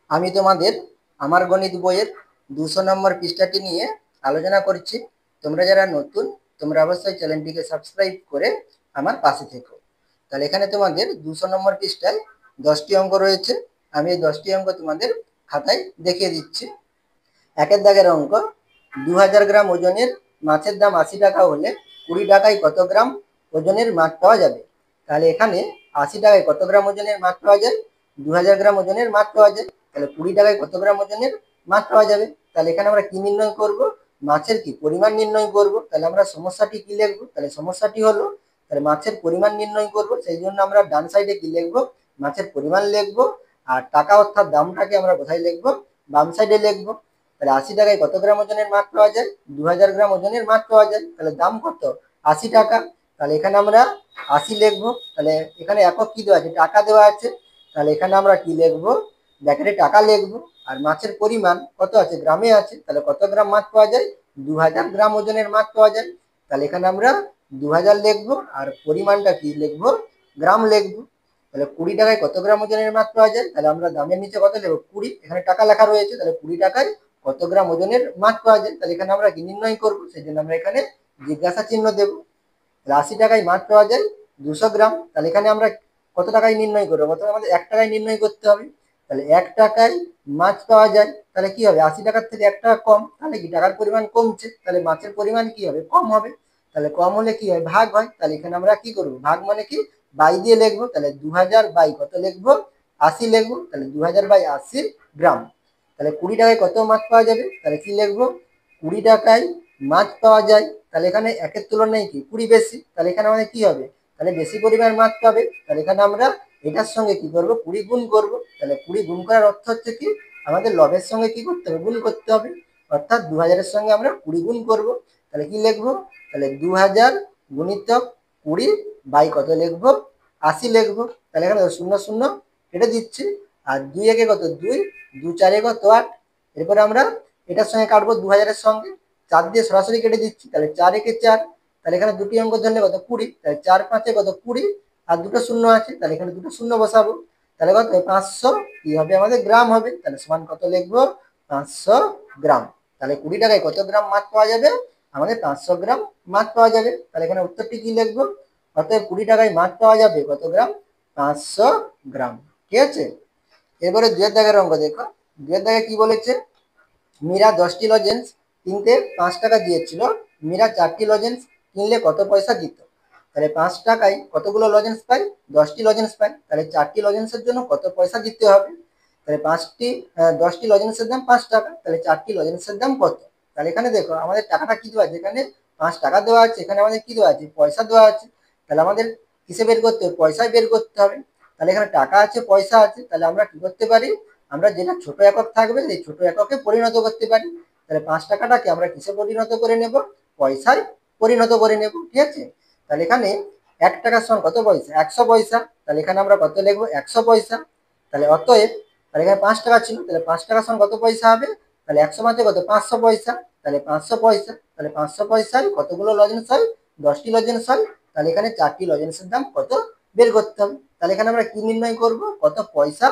আমি তোমাদের আমার গণিত বইয়ের 200 নম্বর পৃষ্ঠাটি নিয়ে আলোচনা করছি। তোমরা যারা নতুন, তোমরা অবশ্যই চ্যানেলটিকে সাবস্ক্রাইব করে আমার পাশে থেকো। তাহলে এখানে তোমাদের 200 নম্বর পৃষ্ঠায় 10টি অঙ্ক রয়েছে। আমি এই 10টি অঙ্ক তোমাদের খাতায় দেখিয়ে দিচ্ছি। একের দাগের অঙ্ক, 2000 গ্রাম ওজনের মাছের দাম 80 টাকা হলে 20 টাকায় কত গ্রাম ওজনের মাছ পাওয়া যাবে। তাহলে এখানে 80 টাকায় কত গ্রাম ওজনের মাছ পাওয়া যায়? 2000 গ্রাম ওজনের মাছ পাওয়া যায়। তাহলে 20 টাকায় কত গ্রাম ওজনের মাছ পাওয়া যাবে? তাহলে এখানে আমরা কি নির্ণয় করব? মাছের কি পরিমাণ নির্ণয় করব। তাহলে আমরা সমস্যাটি কি লিখবো? তাহলে সমস্যাটি হলো, তাহলে মাছের পরিমাণ নির্ণয় করব, সেই জন্য আমরা ডান সাইডে কি লিখবো? মাছের পরিমাণ লিখবো। আর টাকা অর্থাৎ দামটাকে আমরা কোথায় লিখবো? বাম সাইডে লিখবো। তাহলে 80 টাকায় কত গ্রাম ওজনের মাছ পাওয়া যায়? 2000 গ্রাম ওজনের মাছ পাওয়া যায়। তাহলে দাম কত? 80 টাকা। তাহলে এখানে আমরা 80 লিখবো। তাহলে এখানে একক কি দেওয়া আছে? টাকা দেওয়া আছে। তাহলে এখানে আমরা কি লিখবো? ব্র্যাকেটে টাকা লিখবো। আর মাছের পরিমাণ কত আছে? গ্রামে আছে। তাহলে কত গ্রাম মাছ পাওয়া যায়? 2000 গ্রাম ওজনের মাছ পাওয়া যায়। তাহলে এখানে আমরা 2000 লিখবো আর পরিমাণটা কি লিখবো? গ্রাম লিখবো। তাহলে 20 টাকায় কত গ্রাম ওজনের মাছ পাওয়া যায়? তাহলে আমরা দামের নিচে কত লিখবো? 20। এখানে টাকা লেখা রয়েছে, তাহলে 20 টাকায় কত গ্রাম ওজনের মাছ পাওয়া যায়? তাহলে এখানে আমরা কি নির্ণয় করবো? সেই জন্য আমরা এখানে জিজ্ঞাসা চিহ্ন দেবো। তাহলে 80 টাকায় মাছ পাওয়া যায় 200 গ্রাম। তাহলে এখানে আমরা কত টাকায় নির্ণয় করবো? প্রথমে আমাদের 1 টাকায় নির্ণয় করতে হবে। তাহলে 1 টাকায় মাছ পাওয়া যায়, তাহলে কি হবে? 80 টাকার থেকে 1 টাকা কম, তাহলে কি টাকার পরিমাণ কমছে, তাহলে মাছের পরিমাণ কি হবে? কম হবে। তাহলে কম হলে কি হয়? ভাগ হয়। তাহলে এখানে আমরা কি করবো? ভাগ মানে কি? বাই দিয়ে লিখবো। তাহলে 2000 বাই কত লিখবো? 80 লিখবো। তাহলে 2000 বাই 80 গ্রাম। তাহলে 20 টাকায় কত মাছ পাওয়া যাবে? তাহলে কি লিখবো? 20 টাকায় মাছ পাওয়া যায়। তাহলে এখানে একের তুলনায় কি 20 বেশি, তাহলে এখানে আমাদের কি হবে? তাহলে বেশি পরিমাণ মাছ পাবে। তাহলে এখানে আমরা এটার সঙ্গে কি করবো? 20 গুণ করবো। তাহলে 20 গুণ করার অর্থ হচ্ছে কি? আমাদের লবের সঙ্গে কি করতে হবে? গুণ করতে হবে। অর্থাৎ 2000-এর সঙ্গে আমরা 20 গুণ করবো। তাহলে কি লিখবো? তাহলে 2000 গুণিতক 20 বাই কত লিখবো? 80 লিখবো। তাহলে এখানে শূন্য শূন্য কেটে দিচ্ছি। আর 2 একে কত? 2, 2 4 কত? 8। এরপরে আমরা এটার সঙ্গে কাটবো 2000-এর সঙ্গে, 4 দিয়ে সরাসরি কেটে দিচ্ছি। তাহলে 4 একে 4। তাহলে এখানে দুটি অঙ্ক ধরলে কত? 20। তাহলে 4 5 কত? 20। আর দুটো শূন্য আছে, তাহলে এখানে দুটো শূন্য বসাবো। তাহলে কত? 500 কি হবে? আমাদের গ্রাম হবে। তাহলে সমান কত লিখবো? 500 গ্রাম। তাহলে 20 টাকায় কত গ্রাম মাছ পাওয়া যাবে? আমাদের 500 গ্রাম মাছ পাওয়া যাবে। তাহলে এখানে উত্তরটি কি লিখবো? অতএব 20 টাকায় মাছ পাওয়া যাবে কত গ্রাম? 500 গ্রাম। ঠিক আছে। এবারে 2 দাগের অঙ্ক দেখো। 2 দাগে কি বলেছে? মীরা 10টি লজেন্স কিনতে 5 টাকা দিয়েছিল। মীরা 4টি লজেন্স কিনলে কত পয়সা দিত? তাহলে 5 টাকায় কতগুলো লজেন্স পাই? 10টি লজেন্স পাই। তাহলে 4টি লজেন্সের জন্য কত পয়সা দিতে হবে? তাহলে 10টি লজেন্সের দাম 5 টাকা। তাহলে 4টি লজেন্সের দাম কত? তাহলে এখানে দেখো আমাদের টাকাটা কি দেওয়া আছে? এখানে 5 টাকা দেওয়া আছে, এখানে আমাদের কি দেওয়া আছে? পয়সা দেওয়া আছে। তাহলে আমাদের কিসে বের করতে হবে? পয়সায় বের করতে হবে। তাহলে এখানে টাকা আছে, পয়সা আছে, তাহলে আমরা কি করতে পারি? আমরা যেটা ছোট একক থাকবে সেই ছোট এককে পরিণত করতে পারি। তাহলে 5 টাকাটাকে আমরা কিসে পরিণত করে নেব? পয়সায় পরিণত করে নেব। ঠিক আছে। তাহলে এখানে 1 টাকার সমান কত পয়সা? 100 পয়সা। তাহলে এখানে আমরা কত লিখবো? 100 পয়সা। তাহলে অতএব, তাহলে এখানে 5 টাকা ছিল, তাহলে 5 টাকার সমান কত পয়সা হবে? তাহলে 100 মাঝে কত? 500 পয়সা। তাহলে 500 পয়সা। তাহলে 500 পয়সায় কতগুলো লজেন্স হয়? 10টি লজেন্স হয়। তাহলে এখানে 4টি লজেন্সের দাম কত বের করতে হবে। তাহলে এখানে আমরা কি নির্ণয় করব? কত পয়সা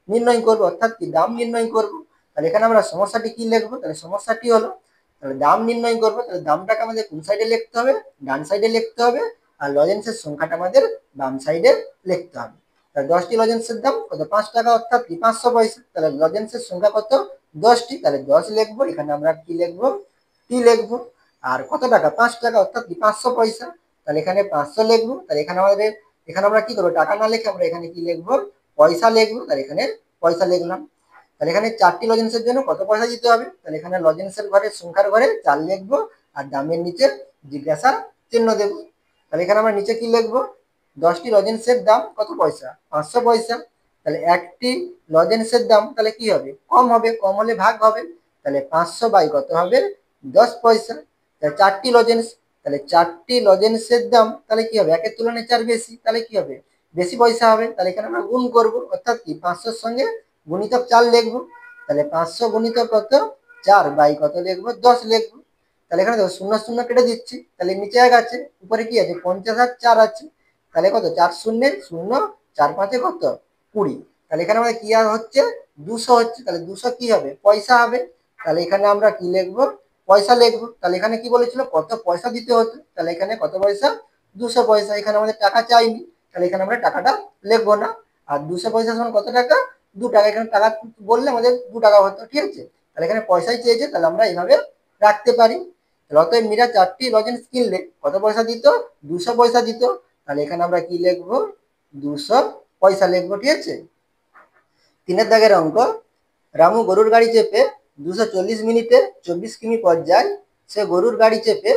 নির্ণয় করব, অর্থাৎ কি দাম নির্ণয় করব। তাহলে এখানে আমরা সমস্যাটি কি লিখবো? তাহলে সমস্যাটি হলো, তাহলে দাম নির্ণয় করবো। তাহলে দামটাকে আমাদের কোন সাইডে লিখতে হবে? ডান সাইডে লিখতে হবে। আর লজেন্সের সংখ্যাটা আমাদের বাম সাইডে লিখতে হবে। তাহলে 10টি লজেন্সের দাম কত? 5 টাকা, অর্থাৎ কি 500 পয়সা। তাহলে লজেন্সের সংখ্যা কত? 10টি। তাহলে 10 লিখবো। এখানে আমরা কি লিখবো? টি লিখবো। আর কত টাকা? 5 টাকা, অর্থাৎ কি 500 পয়সা। তাহলে এখানে 500 লিখবো। তাহলে এখানে আমাদের, এখানে আমরা কি করবো? টাকা না লিখে আমরা এখানে কি লিখবো? পয়সা লিখবো। তাহলে এখানে পয়সা লিখলাম। তাহলে এখানে 4টি লজেন্সের জন্য কত পয়সা দিতে হবে? তাহলে এখানে লজেন্সের ঘরে সংখ্যার ঘরে 4 লিখবো। আর দামের নিচে জিজ্ঞাসা চিহ্ন দেবো। তাহলে এখানে আমরা নিচে কি লিখবো? 10টি লজেন্সের দাম কত পয়সা? 500 পয়সা। তাহলে একটি লজেন্সের দাম তাহলে কি হবে? কম হবে। কম হলে ভাগ হবে। তাহলে 500 বাই কত হবে? 10 পয়সা। তাহলে 4টি লজেন্স, তাহলে 4টি লজেন্সের দাম তাহলে কি হবে? একের তুলনায় 4 বেশি, তাহলে কি হবে? বেশি পয়সা হবে। তাহলে এখানে আমরা গুণ করবো, অর্থাৎ কি 500-র সঙ্গে গুণিতক 4 লিখবো। তাহলে 500 গুণিতক কত? 4 বাই কত লিখবো? 10 লিখবো। তাহলে এখানে দেখো শূন্য শূন্য কেটে দিচ্ছি। তাহলে নিচে 1 আছে, উপরে কি আছে? 50 আর 4 আছে। তাহলে কত? 4 শূন্যে শূন্য, 4 5 কত? 20। তাহলে এখানে আমাদের কি আর হচ্ছে, 200 হচ্ছে, তাহলে 200 কি হবে, পয়সা হবে। তাহলে এখানে আমরা কি লিখবো, পয়সা লিখবো। তাহলে এখানে কি বলেছিল, কত পয়সা দিতে হতো, তাহলে এখানে কত পয়সা, 200 পয়সা। এখানে আমাদের টাকা চাইনি, তাহলে এখানে আমরা টাকাটা লিখবো না। আর 200 পয়সা সমান কত টাকা, 2 টাকা। এখানে টাকা বললে আমাদের 2 টাকা হতো, ঠিক আছে। তাহলে এখানে পয়সাই চেয়েছে, তাহলে আমরা এইভাবে রাখতে পারি। অতএব মীরা 4টি লজেন্স কিনলে কত পয়সা দিত, 200 পয়সা দিত। তাহলে এখানে আমরা কি লিখবো, 200 পয়সা লিখবো, ঠিক আছে। 3 দাগের অঙ্ক, রামু গরুর গাড়ি চেপে 240 মিনিটে 24 কিমি পথ যায়, সে গরুর গাড়ি চেপে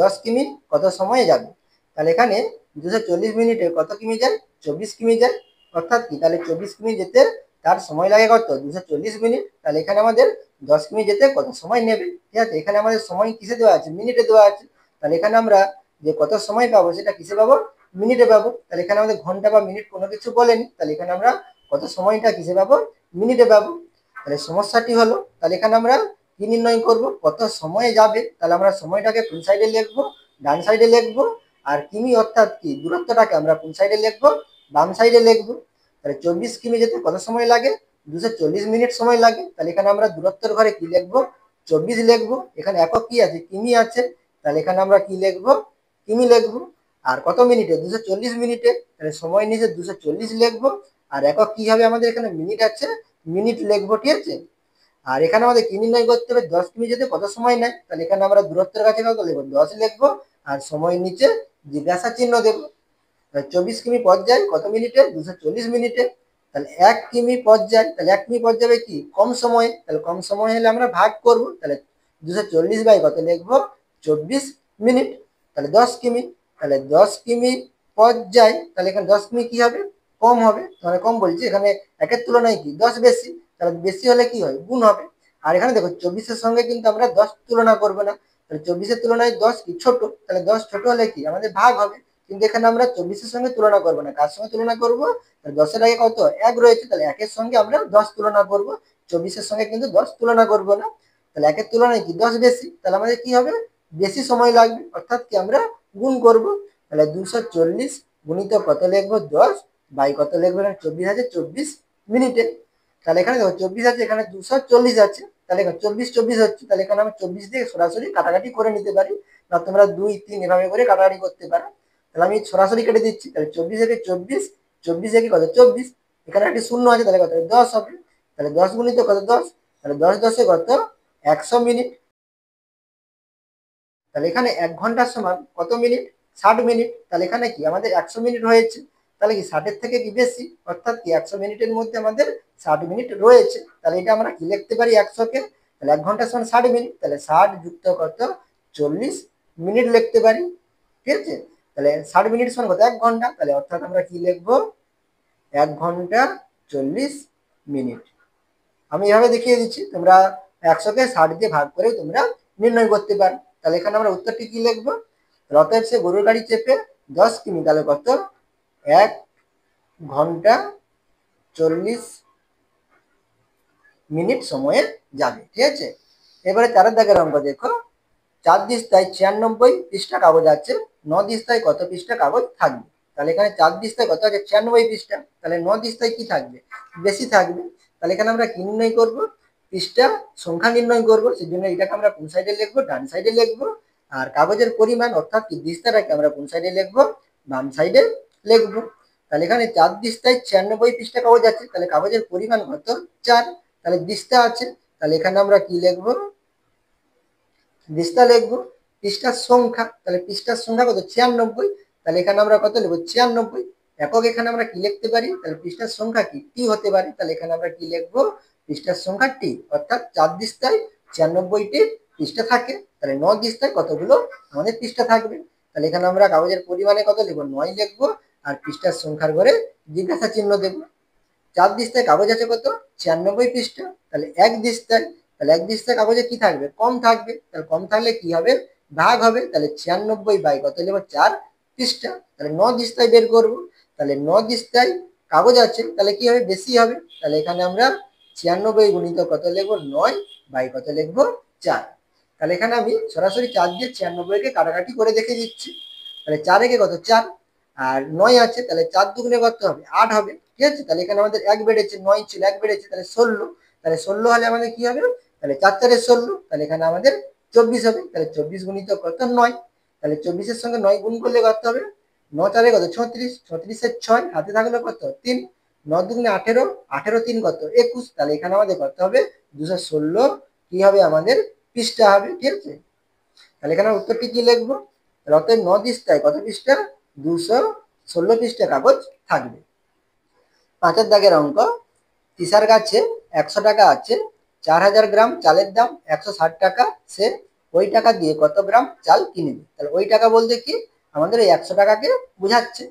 10 কিমি কত সময়ে যাবে। তাহলে এখানে 240 মিনিটে কত কিমি যায়, 24 কিমি যায়। অর্থাৎ কি, তাহলে 24 কিমি যেতে তার সময় লাগে কত, 240 মিনিট। তাহলে এখানে আমাদের 10 কিমি যেতে কত সময় নেবে, ঠিক আছে। এখানে আমাদের সময় কিসে দেওয়া আছে, মিনিটে দেওয়া আছে। তাহলে এখানে আমরা যে কত সময় পাবো সেটা কিসে পাবো, মিনিটে পাবো। তাহলে এখানে আমাদের ঘন্টা বা মিনিট কোনো কিছু বলেনি, তাহলে এখানে আমরা কত সময়টা কিসে পাবো, মিনিটে পাবো। তাহলে সমস্যাটি হলো, তাহলে এখানে আমরা কি নির্ণয় করব, কত সময়ে যাবে। তাহলে আমরা সময়টাকে কোন সাইডে লিখবো, ডান সাইডে লিখবো। আর কিমি অর্থাৎ কি দূরত্বটাকে আমরা কোন সাইডে লিখবো, বাম সাইডে লিখবো। তাহলে 24 কিমি যেতে কত সময় লাগে, 240 মিনিট সময় লাগে। তাহলে এখানে আমরা দূরত্বের ঘরে কি লিখবো, 24 লিখবো। এখানে একক কি আছে, কিমি আছে। তাহলে এখানে আমরা কি লিখবো, কিমি লিখবো। আর কত মিনিটে, 240 মিনিটে। তাহলে সময় নিচে 240 লিখবো। আর একক কি হবে আমাদের, এখানে মিনিট আছে, মিনিট লিখবো, ঠিক আছে। আর এখানে আমাদের কি নির্ণয় করতে হবে, 10 কিমি যেতে কত সময় নেয়। তাহলে এখানে আমরা দূরত্বের কাছে কত লিখবো, 10 লিখবো। আর সময় নিচে জিজ্ঞাসা চিহ্ন দেবো। 24 কিমি পথ যায় কত মিনিটে, 240 মিনিটে। তাহলে 1 কিমি পথ যায়, তাহলে 1 কিমি পথ যাবে কি কম সময়ে। তাহলে কম সময় হলে আমরা ভাগ করব। তাহলে 240 বাই কত লিখবো, 24 মিনিট। তাহলে 10 কিমি, তাহলে 10 কিমি পথ যায়। তাহলে এখানে 10 কিমি কি হবে, কম হবে। মানে কম বলছি, এখানে একের তুলনায় কি 10 বেশি। তাহলে বেশি হলে কি হয়, গুণ হবে। আর এখানে দেখো 24-এর সঙ্গে কিন্তু আমরা 10 তুলনা করবো না। তাহলে 24-এর তুলনায় 10 কি ছোট, তাহলে 10 ছোট হলে কি আমাদের ভাগ হবে। কিন্তু এখানে আমরা 24-এর সঙ্গে তুলনা করবো না, কার সঙ্গে তুলনা করবো, 10-এর আগে কত 1 রয়েছে, তাহলে 1-এর সঙ্গে আমরা 10 তুলনা করবো। 24-এর সঙ্গে কিন্তু 10 তুলনা করবো না। তাহলে 1-এর তুলনায় কি 10 বেশি, তাহলে আমাদের কি হবে, বেশি সময় লাগবে। অর্থাৎ কি আমরা গুণ করবো। তাহলে 240 গুণিত কত লিখবো, 10 বাই কত লিখবো, 24 আছে 24 মিনিটে। তাহলে এখানে দেখো 24 আছে, এখানে 240 আছে। তাহলে 24 হচ্ছে। তাহলে এখানে আমি 24 দিয়ে সরাসরি কাটাকাটি করে নিতে পারি, বা তোমরা 2 3 এভাবে করে কাটাকাটি করতে পারো। তাহলে আমি সরাসরি কেটে দিচ্ছি। তাহলে 24 থেকে 24, 24 থেকে কত 24, এখানে একটি শূন্য আছে, তাহলে কত 10 হবে। তাহলে 10 গুণিত কত 10, তাহলে 10 10 কত 100 মিনিট। তাহলে এখানে 1 ঘন্টার সমান কত মিনিট, 60 মিনিট। তাহলে এখানে কি আমাদের 100 মিনিট হয়েছে। তাহলে কি 60-এর থেকে কি বেশি, অর্থাৎ কি 100 মিনিটের মধ্যে আমাদের 60 মিনিট রয়েছে। তাহলে এটা আমরা কি লিখতে পারি, 100-কে। তাহলে 1 ঘন্টার সমান 60 মিনিট, তাহলে 60 যুক্ত কত 40 মিনিট লিখতে পারি, ঠিক আছে। তাহলে 60 মিনিট সমান কত, 1 ঘন্টা। তাহলে অর্থাৎ আমরা কি লিখবো, 1 ঘন্টা 40 মিনিট। আমি এভাবে দেখিয়ে দিচ্ছি, তোমরা 100-কে 60 দিয়ে ভাগ করে তোমরা নির্ণয় করতে পারো। তাহলে এখানে আমরা উত্তরটি কি লিখবো, অতএব সে গরুর গাড়ি চেপে 10 কিমি, তাহলে কত 1 ঘন্টা 40 মিনিট সময়ে যাবে, ঠিক আছে। এবারে 4 দাগের অঙ্ক দেখো, 4 দিস্তায় 96 পৃষ্ঠা কাগজ আছে, 9 দিস্তায় কত পৃষ্ঠা কাগজ থাকবে। তাহলে এখানে 4 দিস্তায় কত আছে, 96 পৃষ্ঠা। তাহলে 9 দিস্তায় কি থাকবে, বেশি থাকবে। তাহলে এখানে আমরা কি নির্ণয় করবো, পৃষ্ঠা সংখ্যা নির্ণয় করবো। সেই জন্য এটাকে আমরা কোন সাইডে লিখবো, ডান সাইডে লিখবো। আর কাগজের পরিমাণ অর্থাৎ কি দিস্তাটাকে আমরা কোন সাইডে লিখবো, বাম সাইডে লিখবো। তাহলে এখানে 4 দিস্তায় 96 পৃষ্ঠা কাগজ আছে, তাহলে কাগজের পরিমাণ কত, 4। তাহলে দিস্তা আছে, তাহলে এখানে আমরা কি লিখবো, দিস্তা লিখবো। পৃষ্ঠার সংখ্যা, তাহলে পৃষ্ঠার সংখ্যা কত, 96। তাহলে এখানে আমরা কত লিখবো, 96। একক এখানে আমরা কি লিখতে পারি, তাহলে পৃষ্ঠার সংখ্যা কি টি হতে পারে। তাহলে এখানে আমরা কি লিখবো, পৃষ্ঠার সংখ্যা টি। অর্থাৎ 4 দিস্তায় 96টি পৃষ্ঠা থাকে। তাহলে 9 দিস্তায় কতগুলো আমাদের পৃষ্ঠা থাকবে। তাহলে এখানে আমরা কাগজের পরিমাণে কত লিখবো, 9 লিখবো। আর পৃষ্ঠার সংখ্যার ঘরে জিজ্ঞাসা চিহ্ন দেবো। 4 দিস্তায় কাগজ আছে কত, 96 পৃষ্ঠা। তাহলে 1 দিস্তায়, তাহলে 1 দিস্তায় কাগজে কি থাকবে, কম থাকবে। তাহলে কম থাকলে কি হবে, ভাগ হবে। তাহলে 96 বাই কত লিখবো, 4 পৃষ্ঠা। তাহলে 9 দিস্তায় বের করবো। তাহলে 9 দিস্তায় কাগজ আছে, তাহলে কি হবে, বেশি হবে। তাহলে এখানে আমরা 96 গুণিত কত লিখবো, 9 বাই কত লিখবো, 4। তাহলে এখানে আমি সরাসরি 4 দিয়ে 96-কে কাটাকাটি করে দেখে দিচ্ছি। তাহলে 4 একে কত 4, আর 9 আছে, তাহলে 4 দুগুণে কত হবে, 8 হবে। ঠিক আছে। তাহলে এখানে আমাদের 1 বেড়েছে, 9 ছিল 1 বেড়েছে, তাহলে 16। তাহলে 16 হলে আমাদের কি হবে, তাহলে 4 4 16, তাহলে এখানে আমাদের 24 হবে। তাহলে 24 গুণিত কত, 9। তাহলে 24 সঙ্গে 9 গুণ করলে কত হবে, 9 4 কত, 36, 36 6, হাতে থাকলো কত, 3, 9 দুগুণে 18, 18 3 কত, 21। তাহলে এখানে আমাদের কত হবে, 216 কি হবে আমাদের পৃষ্ঠা হবে, ঠিক আছে। তাহলে এখানে উত্তরটি কি লিখবো, তাহলে অতএব 9 পৃষ্ঠায় কত পৃষ্ঠা, 216 পৃষ্ঠা কাগজ থাকবে। 5 দাগের অঙ্ক, তিসার কাছে 100 টাকা আছে, 4000 গ্রাম চালের দাম 160 টাকা, সে ওই টাকা দিয়ে কত গ্রাম চাল কিনবে। তাহলে ওই টাকা বলতে কি, আমাদের এই 100 টাকাকে বোঝাচ্ছে।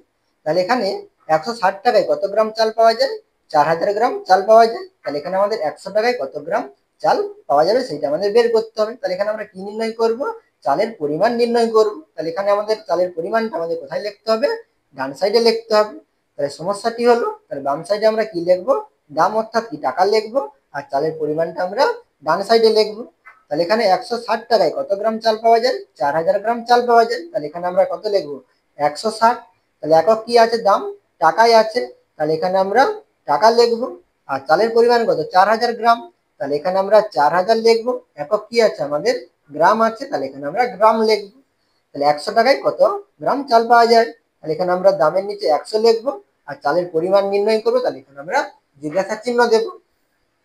তাহলে এখানে 160 টাকায় কত গ্রাম চাল পাওয়া যায়, 4000 গ্রাম চাল পাওয়া যায়। তাহলে এখানে আমাদের 100 টাকায় কত গ্রাম চাল পাওয়া যাবে সেটা আমাদের বের করতে হবে। তাহলে এখানে আমরা কি নির্ণয় করব, চালের পরিমাণ নির্ণয় করব। তাহলে এখানে আমাদের চালের পরিমাণটা আমাদের কোথায় লিখতে হবে, ডান সাইডে লিখতে হবে। তাহলে সমস্যাটি হলো, তাহলে বাম সাইডে আমরা কি লিখবো, দাম অর্থাৎ কি টাকা লিখবো, আর চালের পরিমাণটা আমরা ডান সাইডে লিখবো। তাহলে এখানে 160 টাকায় কত গ্রাম চাল পাওয়া যায়, 4000 গ্রাম চাল পাওয়া যায়। তাহলে এখানে আমরা কত লিখবো, 160। তাহলে একক কি আছে, দাম টাকায় আছে, তাহলে এখানে আমরা টাকা লিখবো। আর চালের পরিমাণ কত, 4000 গ্রাম, তাহলে এখানে আমরা 4000 লিখবো। একক কি আছে আমাদের, গ্রাম আছে, তাহলে এখানে আমরা গ্রাম লিখবো। তাহলে 100 টাকায় কত গ্রাম চাল পাওয়া যায়, তাহলে এখানে আমরা দামের নিচে 100 লিখবো, আর চালের পরিমাণ নির্ণয় করবো। তাহলে এখানে আমরা জিজ্ঞাসা চিহ্ন দেবো।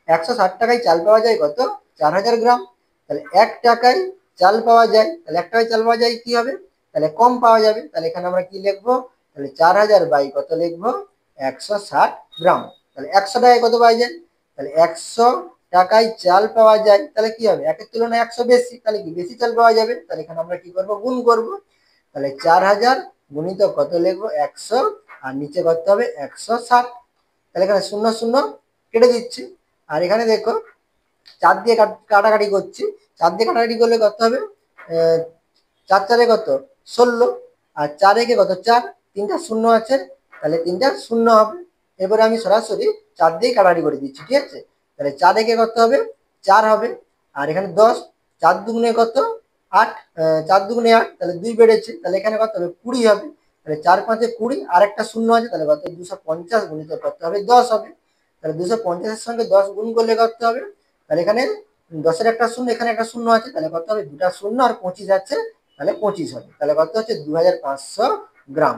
160 টাকায় চাল পাওয়া যায় কত, 4000 গ্রাম। তাহলে 1 টাকায় চাল পাওয়া যায়, তাহলে 1 টাকায় চাল পাওয়া যায় কি হবে, তাহলে কম পাওয়া যাবে। তাহলে এখানে আমরা কি লিখবো, তাহলে 4000 বাই কত লিখবো, 160 গ্রাম। তাহলে 100 টাকায় কত পাওয়া যায়, তাহলে 100 টাকায় চাল পাওয়া যায়, তাহলে কি হবে, 1 এর তুলনায় 100 বেশি, তাহলে কি বেশি চাল পাওয়া যাবে। তাহলে এখানে আমরা কি করবো, গুণ করবো। তাহলে 4000 গুণিত কত লিখবো, 100, আর নিচে করতে হবে 160। তাহলে এখানে শূন্য শূন্য কেটে দিচ্ছি। আর এখানে দেখো 4 দিয়ে কাটাকাটি করছি, 4 দিয়ে কাটাকাটি করলে কত হবে, 4 4 কত, 16, আর 4 একে কত 4, 3টা শূন্য আছে, তাহলে 3টা শূন্য হবে। এবারে আমি সরাসরি 4 দিয়ে কাটাকাটি করে দিচ্ছি, ঠিক আছে। তাহলে 4 একে কত হবে, 4 হবে, আর এখানে 10, 4 দুগুণে কত, 8, 4 দুগুণে 8, তাহলে 2 বেড়েছে, তাহলে এখানে কত হবে, 20 হবে। তাহলে 4 5 20, আর একটা শূন্য আছে, তাহলে কত, 250 গুণিত কত হবে, 10 হবে। তাহলে 250 এর সঙ্গে 10 গুণ করলে কত হবে, তাহলে এখানে 10 এর একটা শূন্য, এখানে একটা শূন্য আছে, তাহলে কত হবে, দুটা শূন্য আর 25 আছে, তাহলে 25 হবে। তাহলে কত হচ্ছে, 2500 গ্রাম।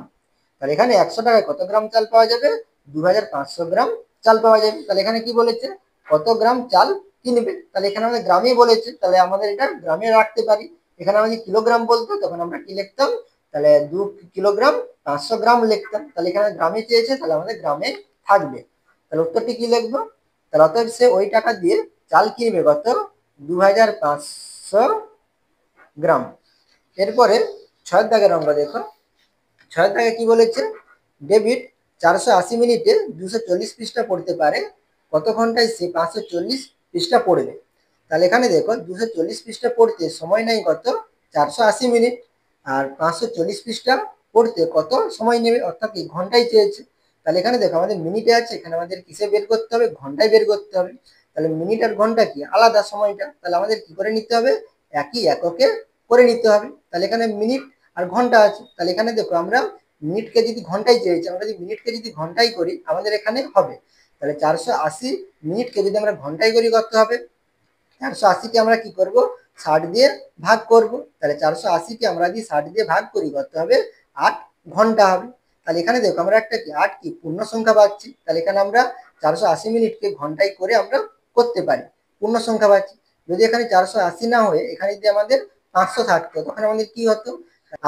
তাহলে এখানে 100 টাকায় কত গ্রাম চাল পাওয়া যাবে, 2500 গ্রাম চাল পাওয়া যাবে। তাহলে এখানে কি বলেছে, কত গ্রাম চাল কিনবে, তাহলে এখানে আমাদের গ্রামে বলেছে, তাহলে আমাদের এটা গ্রামে রাখতে পারি। এখানে আমাদের কিলোগ্রাম বলতো, তখন আমরা কি লিখতাম, তাহলে 2 কিলোগ্রাম 500 গ্রাম লিখতাম। তাহলে এখানে গ্রামে চেয়েছে, তাহলে আমাদের গ্রামে থাকবে। তাহলে উত্তরটি কি লিখবো, তাহলে অতএব সে ওই টাকা দিয়ে চাল কিনবে কত, 2500 গ্রাম। এরপরে 6 দাগের অঙ্ক দেখো, 6 দাগে কি বলেছে, ডেভিড 480 মিনিটে 240 পৃষ্ঠা পড়তে পারে, কত ঘন্টায় সে 540 পৃষ্ঠা পড়বে। তাহলে এখানে দেখো 240 পৃষ্ঠা পড়তে সময় নেই কত, 480 মিনিট, আর 540 পৃষ্ঠা পড়তে কত সময় নেবে, অর্থাৎ এই ঘন্টায় চেয়েছে। তাহলে এখানে দেখো আমাদের মিনিটে আছে, এখানে আমাদের কিসে বের করতে হবে, ঘন্টায় বের করতে হবে। তাহলে মিনিট আর ঘন্টা কি আলাদা সময়টা, তাহলে আমাদের কি করে নিতে হবে, একই এককে করে নিতে হবে। তাহলে এখানে মিনিট আর ঘন্টা আছে, তাহলে এখানে দেখো আমরা মিনিটকে যদি ঘন্টায় চেয়েছি, আমরা যদি মিনিটকে যদি ঘন্টায় করি আমাদের এখানে হবে। তাহলে 480 মিনিটকে যদি আমরা ঘন্টায় করি কত হবে, 480কে আমরা কি করব, 60 দিয়ে ভাগ করব। তাহলে 480কে আমরা যদি 60 দিয়ে ভাগ করি কত হবে, 8 ঘন্টা হবে। তাহলে এখানে দেখো আমরা একটা কি 8 কি পূর্ণ সংখ্যা পাচ্ছি, তাহলে এখানে আমরা 480 মিনিটকে ঘন্টায় করে আমরা করতে পারি, পূর্ণ সংখ্যা পাচ্ছি। যদি এখানে 480 না হয়ে এখানে যদি আমাদের 500 থাকতো, তখন আমাদের কি হতো,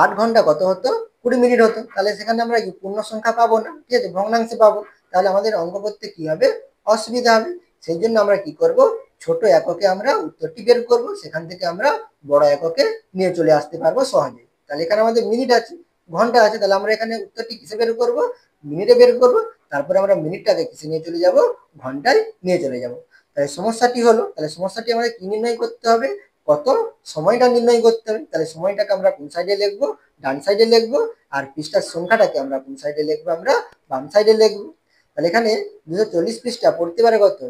8 ঘন্টা কত হতো, 20 মিনিট হতো। তাহলে সেখানে আমরা কি পূর্ণ সংখ্যা পাবো না, ঠিক আছে, ভগ্নাংশে পাবো। তাহলে আমাদের অঙ্ক করতে কি হবে, অসুবিধা হবে। সেই জন্য আমরা কি করব, ছোট এককে আমরা উত্তরটি বের করব, সেখান থেকে আমরা বড় এককে নিয়ে চলে আসতে পারবো সহজে। তাহলে এখানে আমাদের মিনিট আছে, ঘন্টা আছে, তাহলে আমরা এখানে উত্তরটি কিসে বের করব, মিনিটে বের করব। তারপরে আমরা মিনিটটাকে কিসে নিয়ে চলে যাব, ঘন্টায় নিয়ে চলে যাব। তাহলে সমস্যাটি হলো, তাহলে সমস্যাটি আমাদের কি নির্ণয় করতে হবে, কত সময়টা নির্ণয় করতে হবে। তাহলে সময়টাকে আমরা কোন সাইডে লিখবো, ডান সাইডে লিখবো, আর পৃষ্ঠার সংখ্যাটাকে আমরা কোন সাইডে লিখবো, আমরা বাম সাইডে লিখবো। তাহলে এখানে 240 পৃষ্ঠা পড়তে পারে কত,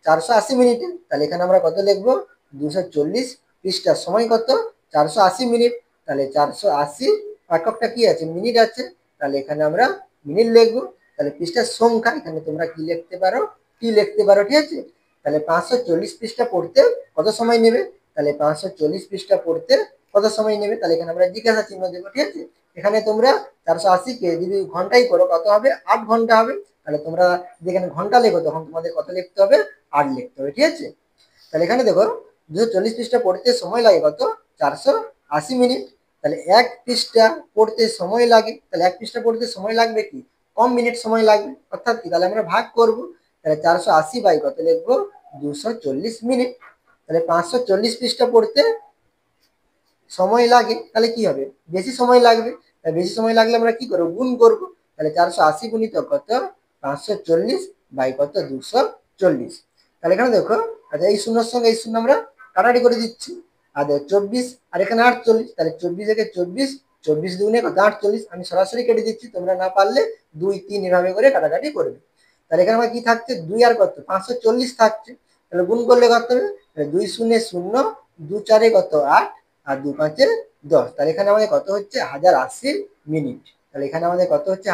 480 মিনিটে। তাহলে এখানে আমরা কত লিখবো, 240 পৃষ্ঠার সময় কত, 480 মিনিট। তাহলে 480 এককটা কি আছে, মিনিট আছে, তাহলে এখানে আমরা মিনিট লিখবো। তাহলে পৃষ্ঠার সংখ্যা এখানে তোমরা কি লিখতে পারো, টি লিখতে পারো, ঠিক আছে। তাহলে 540 পৃষ্ঠা পড়তে কত সময় নেবে, তাহলে 540 পৃষ্ঠা পড়তে কত সময় নেবে, তাহলে এখানে আমরা জিজ্ঞাসা চিহ্ন দেবো, ঠিক আছে। এখানে তোমরা 480 কে যদি ঘন্টায় করো কত হবে, 8 ঘন্টা হবে। তাহলে তোমরা যদি এখানে ঘন্টা লেখো তখন তোমাদের কত লিখতে হবে, 8 লিখতে হবে, ঠিক আছে। তাহলে এখানে দেখো 240 পৃষ্ঠা পড়তে সময় লাগে কত, 480 মিনিট। তাহলে এক পৃষ্ঠা পড়তে সময় লাগে, তাহলে এক পৃষ্ঠা পড়তে সময় লাগবে কি, কম মিনিট সময় লাগবে, অর্থাৎ কি, তাহলে আমরা ভাগ করব। তাহলে 480 বাই কত লিখবো, 240 মিনিট। তাহলে 540 পৃষ্ঠা পড়তে সময় লাগে, তাহলে কি হবে, বেশি সময় লাগবে। বেশি সময় লাগলে আমরা কি করবো, গুণ করবো। তাহলে 480 গুণিত কত, 540 বাই কত, 240। তাহলে এখানে দেখো, আচ্ছা এই শূন্যর সঙ্গে এই শূন্য আমরা কাটাকাটি করে দিচ্ছি। আর 24 আর এখানে 48, তাহলে 24 থেকে 24, 24 দুগুণে কত, 48। আমি সরাসরি কেটে দিচ্ছি, তোমরা না পারলে 2 3 এভাবে করে কাটাকাটি করবে। তাহলে এখানে আমার কি থাকছে, 2 আর কত, 540 থাকছে। তাহলে গুণ করলে কত হবে, 2 শূন্য 0, 2 4 কত, 8, আর 2 5 10। তাহলে এখানে আমাদের কত হচ্ছে, 1080 মিনিট। তাহলে এখানে আমাদের কত হচ্ছে,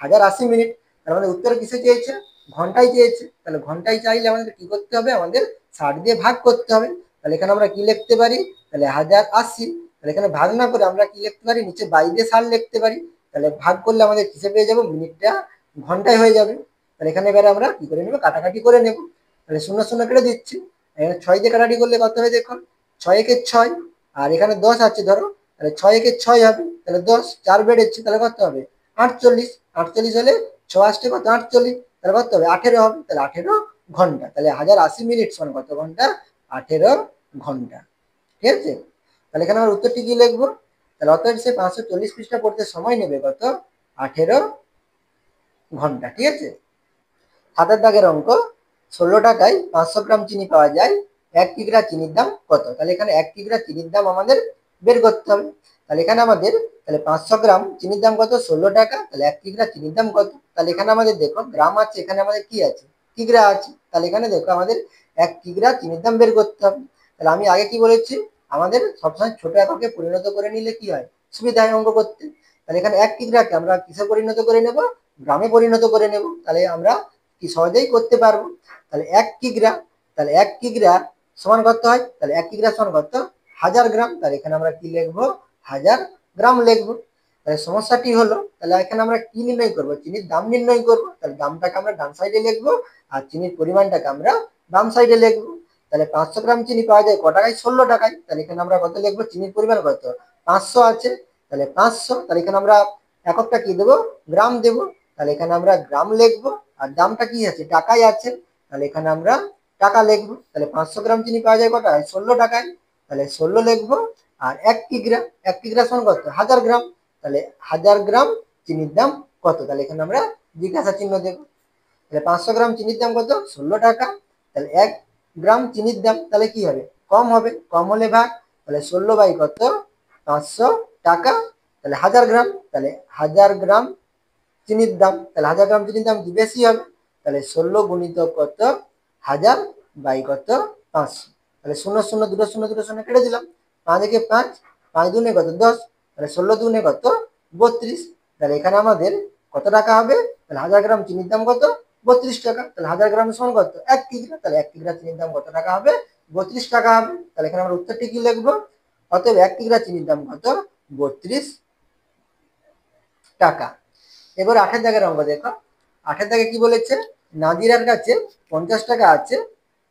1080 মিনিট। তাহলে আমাদের উত্তর কিসে চেয়েছে, ঘন্টায় চেয়েছে। তাহলে ঘন্টায় চাইলে আমাদের কি করতে হবে, আমাদের 60 দিয়ে ভাগ করতে হবে। তাহলে এখানে আমরা কি লিখতে পারি, তাহলে 1080। তাহলে এখানে ভাগ না করে আমরা কি লিখতে পারি, নিচে 22 দিয়ে 60 লিখতে পারি। তাহলে ভাগ করলে আমাদের কিসে পেয়ে যাবো, মিনিটটা ঘন্টায় হয়ে যাবে। তাহলে এখানে এবারে আমরা কি করে নেবো, কাটাকাটি করে নেবো। তাহলে 0 0 কেটে দিচ্ছি। এখানে 6 দিয়ে কাটাকাটি করলে কত হবে, দেখুন 6 একে 6, আর এখানে 10 আছে ধরো, তাহলে 6 একে 6 হবে, তাহলে 10, 4 বেড়েছে, তাহলে কত হবে, 48। 48 হলে 6 আসতে কত, 48, তাহলে কত হবে, 18 হবে। তাহলে 18 ঘন্টা। তাহলে 1080 মিনিট সমান কত ঘন্টা, 18 ঘন্টা, ঠিক আছে। তাহলে এখানে আমার উত্তরটি কি লিখবো, তাহলে অতএব সে 540 পৃষ্ঠা পড়তে সময় নেবে কত, 18 ঘন্টা, ঠিক আছে। 7 দাগের অঙ্ক, 16 টাকায় 500 গ্রাম চিনি পাওয়া যায়, 1 কিগ্রা চিনির দাম কত। তাহলে এখানে 1 কিগ্রা চিনির দাম আমাদের বের করতে হবে। তাহলে এখানে আমাদের, তাহলে 500 গ্রাম চিনির দাম কত, 16 টাকা। তাহলে 1 কিগ্রা চিনির দাম কত, তাহলে এখানে আমাদের দেখো গ্রাম আছে, এখানে আমাদের কি আছে, কিগ্রা আছে। তাহলে এখানে দেখো আমাদের 1 কিগ্রা চিনির দাম বের করতে হবে। তাহলে আমি আগে কি বলেছি, আমাদের সবসময় ছোট এককে পরিণত করে নিলে কি হয়, সুবিধা হয় অঙ্ক করতে। তাহলে এখানে 1 কিগ্রাকে আমরা কিসে পরিণত করে নেব, গ্রামে পরিণত করে নেব। তাহলে আমরা কি সহজেই করতে পারবো। তাহলে 1 কিগ্রা, তাহলে 1 কিগ্রা সমান কত হয়, তাহলে 1 কিগ্রা সমান কত, 1000 গ্রাম। তাহলে এখানে আমরা কি লিখবো, 1000 গ্রাম লিখবো। তাহলে সমস্যাটি হলো, তাহলে এখানে আমরা কি নির্ণয় করব, চিনির দাম নির্ণয় করব। তাহলে দামটাকে আমরা ডান সাইডে লিখবো, আর চিনির পরিমাণটাকে আমরা বাম সাইডে লিখবো। তাহলে 500 গ্রাম চিনি পাওয়া যায় ক টাকায়, 16 টাকায়। তাহলে এখানে আমরা কত লিখবো, চিনির পরিমাণ কত, 500 আছে। তাহলে 500, তাহলে এখানে আমরা এককটা কি দেবো, গ্রাম দেবো। তাহলে এখানে আমরা গ্রাম লিখবো, আর দামটা কি আছে, টাকায় আছে। তাহলে এখানে আমরা টাকা লিখবো। তাহলে 500 গ্রাম চিনি পাওয়া যায় কত, 16 টাকায়। তাহলে 16 লিখবো। আর 1 কিগ্রা, 1 কিগ্রা সমান কত, 1000 গ্রাম। তাহলে 1000 গ্রাম চিনির দাম কত, তাহলে এখানে আমরা জিজ্ঞাসা চিহ্ন দেবো। তাহলে 500 গ্রাম চিনির দাম কত, 16 টাকা। তাহলে 1 গ্রাম চিনির দাম তাহলে কি হবে, কম হবে, কম হলে ভাগ। তাহলে 16 বাই কত, 500 টাকা। তাহলে 1000 গ্রাম, তাহলে 1000 গ্রাম চিনির দাম, তাহলে 1000 গ্রাম চিনির দাম কি বেশি হবে। তাহলে 16 গুণিত কত, 1000 বাই কত, 500। তাহলে 0 0 দুটো 0 দুটো 0 কেটে দিলাম। 5 একে 5, 5 দুনে কত, 10। তাহলে 16 দুনে কত, 32। তাহলে এখানে আমাদের কত টাকা হবে, তাহলে 1000 গ্রাম চিনির দাম কত, 32 টাকা। তাহলে 1000 গ্রাম সমান কত, 1 কিগ্রা। তাহলে 1 কিগ্রা চিনির দাম কত টাকা হবে, 32 টাকা হবে। তাহলে এখানে আমরা উত্তরটি কি লিখবো, অতএব 1 কিগ্রা চিনির দাম কত, 32 টাকা। এবার 8 দাগের অঙ্ক দেখো। 8 দাগে কি বলেছে, নাজিরার কাছে 50 টাকা আছে,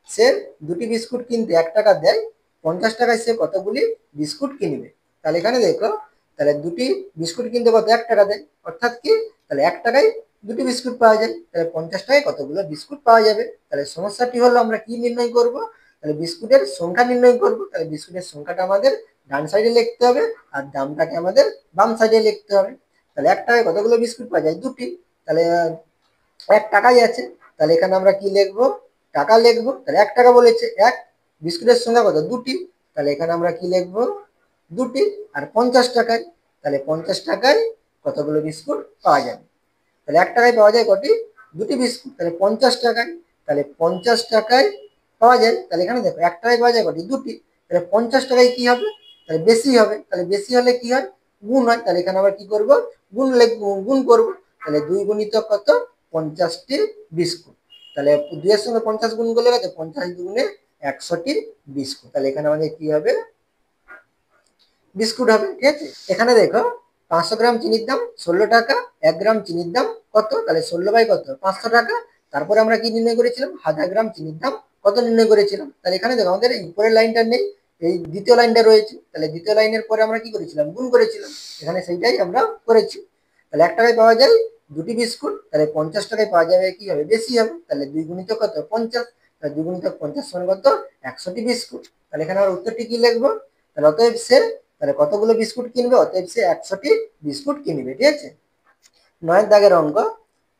সে দুটি বিস্কুট কিনতে 1 টাকা দেয়, 50 টাকায় সে কতগুলি বিস্কুট কিনবে। তাহলে এখানে দেখো, তাহলে দুটি বিস্কুট কিনতে কত, 1 টাকা দেয়, অর্থাৎ কি, তাহলে 1 টাকায় দুটি বিস্কুট পাওয়া যায়। তাহলে 50 টাকায় কতগুলো বিস্কুট পাওয়া যাবে। তাহলে সমস্যাটি হলো আমরা কি নির্ণয় করব, তাহলে বিস্কুটের সংখ্যা নির্ণয় করব। তাহলে বিস্কুটের সংখ্যাটা আমাদের ডান সাইডে লিখতে হবে, আর দামটাকে আমাদের বাম সাইডে লিখতে হবে। তাহলে 1 টাকায় কতগুলো বিস্কুট পাওয়া যায়, দুটি। তাহলে 1 টাকাই আছে। তাহলে এখানে আমরা কি লিখবো, টাকা লিখবো। তাহলে 1 টাকা বলেছে, 1 বিস্কুটের সংখ্যা কত, দুটি। তাহলে এখানে আমরা কি লিখবো, দুটি। আর 50 টাকায়, তাহলে 50 টাকায় কতগুলো বিস্কুট পাওয়া যাবে। তাহলে 1 টাকায় পাওয়া যায় কটি, দুটি বিস্কুট। তাহলে 50 টাকায়, তাহলে 50 টাকায় পাওয়া যায়। তাহলে এখানে দেখো 1 টাকায় পাওয়া যায় কটি, দুটি। তাহলে 50 টাকায় কি হবে, তাহলে বেশি হবে। তাহলে বেশি হলে কি হয়, গুণ হয়। তাহলে এখানে আবার কি করব, গুণ লিখবো, গুণ করবো। তাহলে 2 গুণিত কত, 50টি বিস্কুট। তাহলে 2 এর সঙ্গে 50 গুণ করলে কত, 50 দুগুণে 100টি বিস্কুট। তাহলে এখানে আমাদের কি হবে, বিস্কুট হবে। ঠিক আছে, এখানে দেখো 500 গ্রাম চিনির দাম 16 টাকা, 1 গ্রাম চিনির দাম কত, তাহলে 16 বাই কত, 500 টাকা। তারপরে আমরা কি নির্ণয় করেছিলাম, 1000 গ্রাম চিনির দাম কত নির্ণয় করেছিলাম। তাহলে এখানে দেখো আমাদের এই উপরের লাইনটা নেই, এই দ্বিতীয় লাইনটা রয়েছে। তাহলে দ্বিতীয় লাইনের পরে আমরা কি করেছিলাম, গুণ করেছিলাম। এখানে সেইটাই আমরা করেছি। তাহলে 1 টাকায় পাওয়া যায় 2টি বিস্কুট, তাহলে 50 টাকায় পাওয়া যাবে কি হবে, বেশি হবে। তাহলে 2 গুণিত কত, 50, তাহলে 2 গুণিত 50 সমান কত, 100টি বিস্কুট। তাহলে এখানে আমরা উত্তরটি কি লিখবো, তাহলে অতএব সে, তাহলে কতগুলো বিস্কুট কিনবে, অতএব সে 100টি বিস্কুট কিনবে। ঠিক আছে, 9 দাগের অঙ্ক,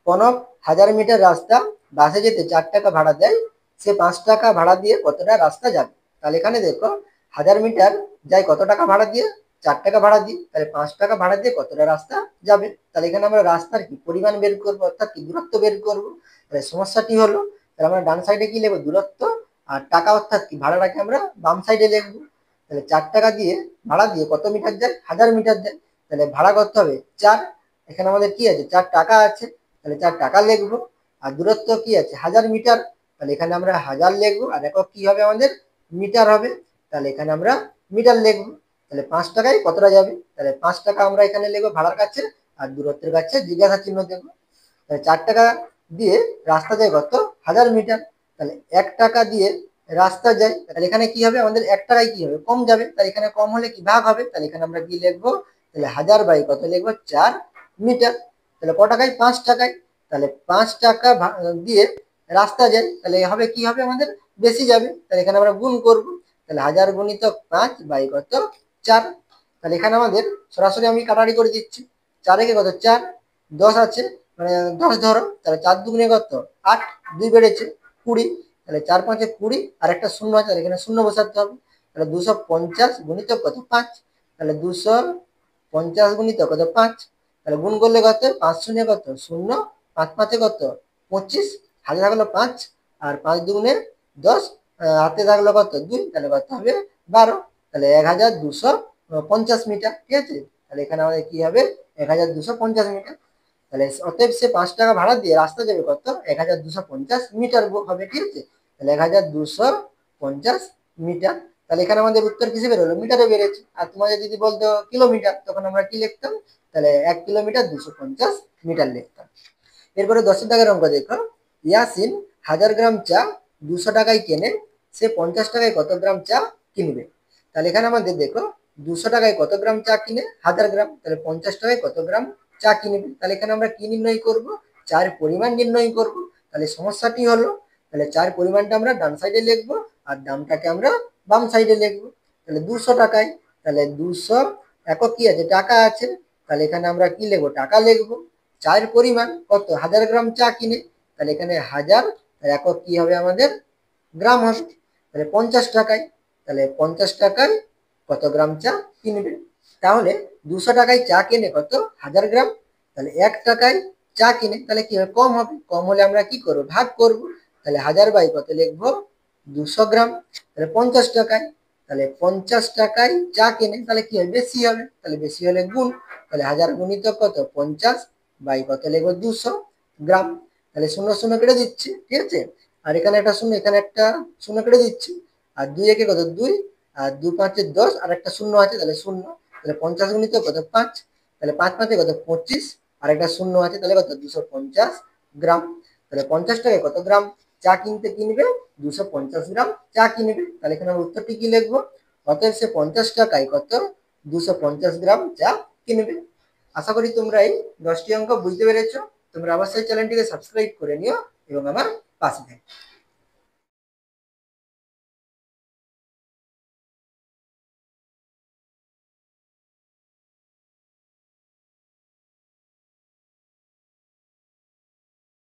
কনক 1000 মিটার রাস্তা বাসে যেতে 4 টাকা ভাড়া দেয়, সে 5 টাকা ভাড়া দিয়ে কতটা রাস্তা যাবে। তাহলে এখানে দেখো 1000 মিটার যায় কত টাকা ভাড়া দিয়ে, 4 টাকা ভাড়া দিয়ে, তাহলে 5 টাকা ভাড়া দিয়ে কতটা রাস্তা যাবে। তাহলে এখানে আমরা রাস্তার কি পরিমাণ বের করবো, অর্থাৎ কি দূরত্ব বের করবো। তাহলে সমস্যাটি হলো, তাহলে আমরা ডান সাইডে কি লিখবো, দূরত্ব, আর টাকা অর্থাৎ কি ভাড়াটাকে আমরা বাম সাইডে লিখবো। তাহলে 4 টাকা দিয়ে ভাড়া দিয়ে কত মিটার যায়, 1000 মিটার যায়। তাহলে ভাড়া কত হবে, 4। এখানে আমাদের কি আছে, 4 টাকা আছে, তাহলে 4 টাকা লিখবো। আর দূরত্ব কি আছে, 1000 মিটার, তাহলে এখানে আমরা 1000 লিখবো। আর একক কি হবে আমাদের, মিটার হবে, তাহলে এখানে আমরা মিটার লিখবো। তাহলে 5 টাকায় কতটা যাবে, তাহলে 5 টাকা আমরা এখানে লিখবো ভাড়ার কাছে, আর দূরত্বের কাছে জিজ্ঞাসা চিহ্ন দেবো। তাহলে 4 টাকা দিয়ে রাস্তা যায় কত, 1000 মিটার। তাহলে 1 টাকা দিয়ে রাস্তা যায়, তাহলে এখানে কি হবে আমাদের, 1 টাকায় কি হবে, কম যাবে। তাহলে এখানে কম হলে কি ভাগ হবে, তাহলে এখানে আমরা কি লিখবো, তাহলে 1000 বাই কত লিখবো, 4 মিটার। তাহলে ক টাকায়, 5 টাকায়। তাহলে 5 টাকা দিয়ে রাস্তা যায়, তাহলে হবে কি হবে আমাদের, বেশি যাবে। তাহলে এখানে আমরা গুণ করব, তাহলে 1000 গুণিত 5 বাই কত, 4। তাহলে এখানে আমাদের সরাসরি আমি কাটাকাটি করে দিচ্ছি, 4 একে কত, 4, 10 আছে, মানে 10 ধরো, তাহলে 4 দুগুণে কত, 8, 2 বেড়েছে 20, তাহলে 4 5 20, আর একটা শূন্য আছে, তাহলে এখানে শূন্য বসাতে হবে। তাহলে 250 গুণিত কত, 5, তাহলে 250 গুণিত কত, 5। তাহলে গুণ করলে কত, 5 শূন্য কত, শূন্য, 5 5 কত, 25, হাতে থাকলো 5, আর 5 দুগুণে 10, হাতে থাকলো কত, 2, তাহলে কত হবে, 12। তাহলে 1250 মিটার। ঠিক আছে, তাহলে এখানে আমাদের কি হবে, 1250 মিটার। তাহলে অতএব সে 5 টাকা ভাড়া দিয়ে রাস্তা যাবে কত, 1250 মিটার হবে। ঠিক আছে, তাহলে 1250 মিটার। তাহলে এখানে আমাদের উত্তর কিসে বেরোলো, মিটারে বেড়েছে। আর তোমাদের যদি বলতো কিলোমিটার, তখন আমরা কি লিখতাম, তাহলে 1 কিলোমিটার 250 মিটার লিখতাম। এরপরে 10 দাগের অঙ্ক দেখো, ইয়াসিন 1000 গ্রাম চা 200 টাকায় কেনে, সে 50 টাকায় কত গ্রাম চা কিনবে। তাহলে এখানে আমাদের দেখো 200 টাকায় কত গ্রাম চা কিনে, 1000 গ্রাম, তাহলে 50 টাকায় কত গ্রাম চা কিনবে। তাহলে এখানে আমরা কি নির্ণয় করব, চার পরিমাণ নির্ণয় করব। তাহলে সমস্যাটি হলো, তাহলে চার পরিমাণটা আমরা ডান সাইডে লিখবো, আর দামটাকে আমরা বাম সাইডে লিখবো। তাহলে 200 টাকায়, তাহলে 200 একক কি আছে, টাকা আছে, তাহলে এখানে আমরা কি লিখবো, টাকা লিখবো। চায়ের পরিমাণ কত, 1000 গ্রাম চা কিনে, তাহলে এখানে 1000, একক কি হবে আমাদের, গ্রাম হবে। তাহলে 50 টাকায়, তাহলে 50 টাকায় কত গ্রাম চা কিনবে। তাহলে 200 টাকায় চা কিনে কত, 1000 গ্রাম, তাহলে 1 টাকায় চা কিনে, তাহলে কি হবে, কম হবে। কম হলে আমরা কি করবো, ভাগ করব। তাহলে 1000 বাই কত লিখবো, 200 গ্রাম। তাহলে 50 টাকায়, তাহলে 50 টাকায় চা কিনে, তাহলে কি হবে, বেশি হবে। তাহলে বেশি হলে গুণ, তাহলে 1000 গুণিত কত, 50 বাই কত লিখবো, 200 গ্রাম। তাহলে শূন্য শূন্য কেটে দিচ্ছি। ঠিক আছে, আর এখানে একটা শূন্য, এখানে একটা শূন্য কেটে দিচ্ছি। আর 2 একে কত, 2, আর 2 5 10, আর একটা শূন্য আছে, তাহলে শূন্য। তাহলে 50 গুণিত কত, 5, তাহলে 5 5 কত, 25, আর একটা শূন্য আছে, তাহলে কত, 250 গ্রাম। তাহলে 50 টাকায় কত গ্রাম চা কিনবে, 250 গ্রাম চা কিনবে। তাহলে এখানে আমরা উত্তরটি কি লিখবো, অতএব সে 50 টাকায় কত, 250 গ্রাম চা কিনবে। আশা করি তোমরা এই 10টি অঙ্ক বুঝতে পেরেছো। তোমরা অবশ্যই চ্যানেলটিকে সাবস্ক্রাইব করে নিও এবং আমার পাশে থাকো।